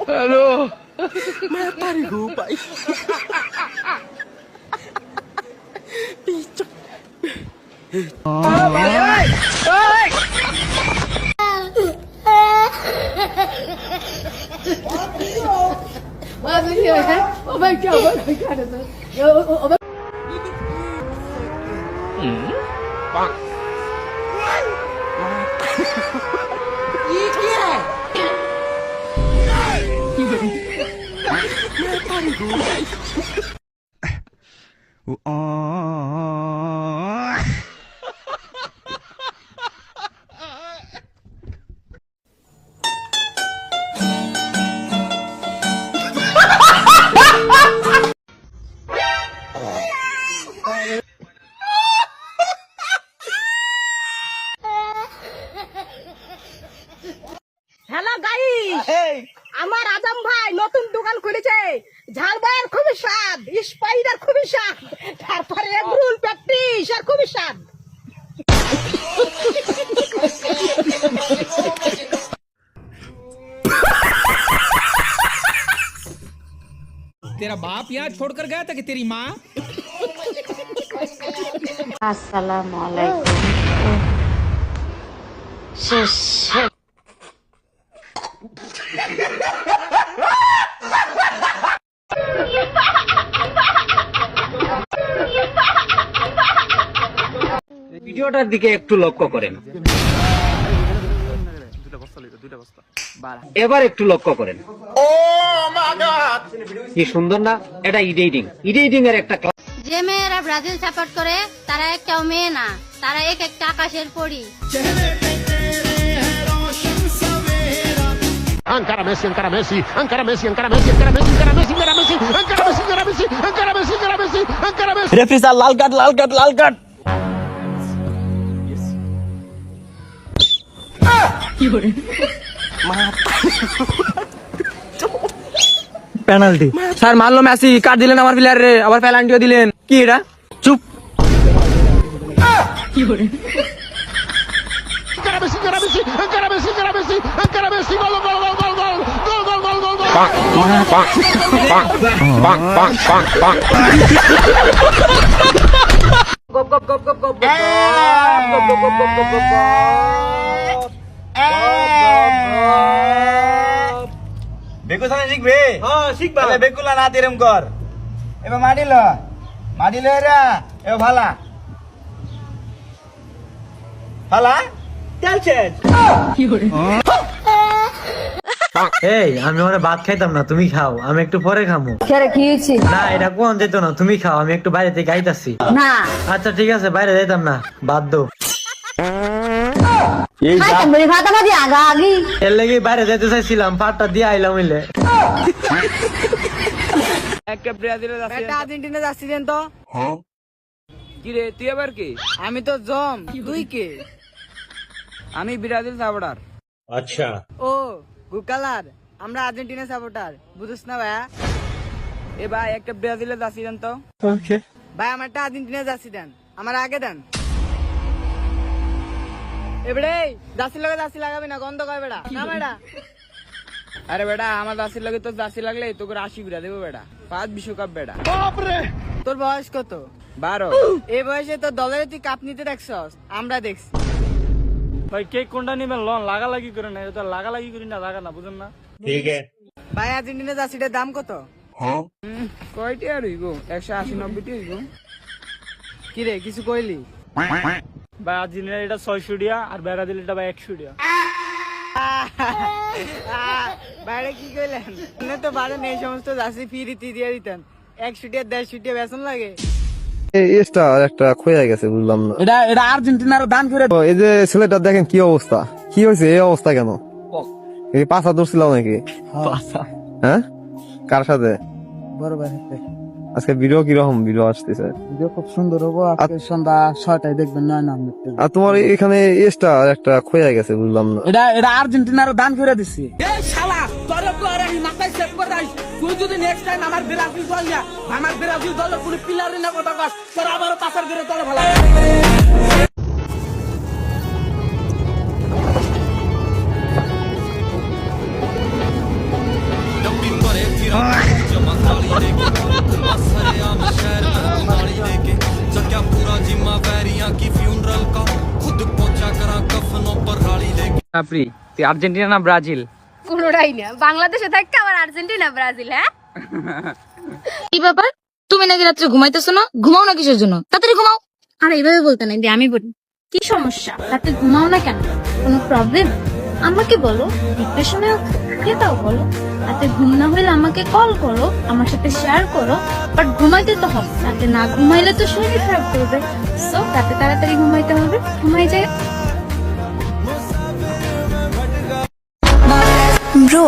Halo. Matahari lupa. Picok. Oh my god, oh my god. Bang. Hello guys, আমার আজম ভাই নতুন দোকান খুলেছে। ঝালবার খুবই স্বাদ, স্পাইডার খুবই স্বাদ, তারপরে এগরোল প্যাটিস আর খুবই স্বাদ। तेरा बाप यहाँ छोड़कर गया था कि तेरी माँ? আসসালামু আলাইকুম। শেষ ভিডিওটার দিকে একটু লক্ষ্য করেন, এবার একটু লক্ষ্য করেন। কি সুন্দর না? এটা এডিটিং এর একটা ক্লাস। যে মেয়েরা ব্রাজিল সাপোর্ট করে তারা একটাও মেয়ে না, তারা এক একটা আকাশের পরী। Ancora Messi, ancora Messi, ancora Messi, ancora Messi, ancora Messi, ancora Messi, ancora Messi, ancora Messi, ancora Messi, ancora Messi, ancora Messi, ancora Messi. Referee sir লাল কার্ড, লাল কার্ড, লাল কার্ড। পেনাল্টি স্যার, মারলো Messi, card দিলেন আমার player রে, আবার পেনাল্টিও দিলেন। কি এটা? চুপ। Ancora Messi, ancora Messi, ancora Messi, ancora Messi, ancora Messi, gol, gol, gol, gol, gol, gol, gol, gol, gol, gol. Bang, bang, bang, bang, bang, bang, bang. গপ গপ গপ গপ গপ গপ গপ গপ গপ গপ গপ গপ। বেকু সামনে শিখবে? হ্যাঁ শিখবা। তাহলে বেকুলা না দিরম কর। এবার মাডিল এরা এ ভালা ভালা চলছে। এই আমি মানে ভাত খাইতাম না, তুমি খাও, আমি একটু পরে খামো। না এটা কোন যেত না, তুমি খাও, আমি একটু বাইরে থেকে গাইতাছি। না আচ্ছা ঠিক আছে, বাইরে যাইতাম না, বাদ দাও। এর লেগে বাইরে যাইতে চাইছিলাম, পাটটা দিয়ে আইলাম হইলে। একটা ব্রাজিলের যাচ্ছি, একটা আর্জেন্টিনা যাচ্ছি দেন তো। কি রে তুই আবার কি? আমি তো জম, তুই কে? আমি ব্রাজিল সাপোর্টার। আচ্ছা। ও গুকালার, আমরা আর্জেন্টিনা সাপোর্টার, বুঝছ না ভাইয়া? এ ভাই একটা ব্রাজিলের যাচ্ছি দেন তো। ওকে ভাই, আমারটা আর্জেন্টিনা যাচ্ছি দেন, আমার আগে দেন। এবারে জার্সি লগে জার্সি লাগাবি না, গন্ধ কয় বেড়া না বেড়া। আরে বেটা, আমার জার্সি লগে তোর জার্সি লাগলে তোকে 80 বিরা দেবো বেটা, 5 বিশ্বকাপ বেটা। তোর বয়স কত? 12। এই বয়সে তোর দলের তুই কাপ নিতে দেখছস? আমরা দেখছি। ভাই কে কোনটা নিবেন লন, লাগালাগি করে না, এটা লাগালাগি করি না, লাগা না, বুঝেন না? ঠিক আছে। ভাই আর্জেন্টিনা জার্সিটার দাম কত? কয়টি আর হইব? 180-90টি হইব। কি রে কিছু কইলি? ভাই আর্জেন্টিনা এটা 600 টাকা আর ব্রাজিল এটা ভাই 100 টাকা। বাইরে কি কইলেন? আপনি তো বাড়েন এই সমস্ত জার্সি ফ্রিতে দিয়ে দিতেন, 100 টাকা 150 টাকা বেতন লাগে। এটা একটা খোয়া গেছে, বুঝলাম না। এটা আর্জেন্টিনার দান করে। এই যে ছেলেটা দেখেন কি অবস্থা, কি হয়েছে এই অবস্থা কেন? এই পাছা ধরছিল নাকি? হ্যাঁ কার সাথে? বড় ভাই আজকে ভিডিও কিরকম ভিডিও আসতেছে? ভিডিও খুব সুন্দর হবো, আজকে সন্ধ্যা 6টায় দেখবেন। নয় নাম আর তোমার এখানে এসটা একটা খোয়া গেছে, বুঝলাম না। এটা আর্জেন্টিনার দান করে দিছি। এই শালা তোর প্লেয়ার আমি মাথায় সেভ করে রাখ, তুই যদি নেক্সট টাইম আমার ব্রাজিল দল না, আমার ব্রাজিল দলের কোনো প্লেয়ারের না কথা কস, তোর আবারও পাসার করে তোর ভালো। আপনি তুই আর্জেন্টিনা না ব্রাজিল? কোনোটাই না, বাংলাদেশে থাকতে আবার আর্জেন্টিনা ব্রাজিল। হ্যাঁ কি ব্যাপার, তুমি নাকি রাত্রে ঘুমাইতেছো না? ঘুমাও না কিসের জন্য? তাড়াতাড়ি ঘুমাও। আর এইভাবে বলতে নাই, আমি বলি কি সমস্যা, রাতে ঘুমাও না কেন? কোনো প্রবলেম? আমাকে বলো। ডিপ্রেশনে তাও বলো। রাতে ঘুম না হলে আমাকে কল করো, আমার সাথে শেয়ার করো, বাট ঘুমাইতে তো হবে। রাতে না ঘুমাইলে তো শরীর খারাপ করবে। সো রাতে তাড়াতাড়ি ঘুমাইতে হবে, ঘুমাই যায়। ব্রো,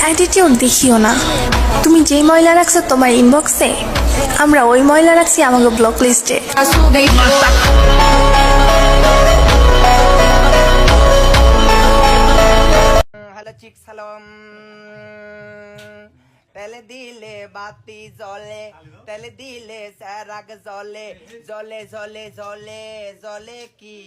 অ্যাটিটিউড দেখিও না। তুমি যে ময়লা রাখছো তোমার ইনবক্সে, আমরা ওই ময়লা রাখছি আমাকে ব্লক লিস্টে। হ্যালো চিক সালাম। তেলে দিলে বাতি জ্বলে, তেলে দিলে স্যারাগ জ্বলে, জ্বলে জ্বলে জ্বলে জ্বলে কি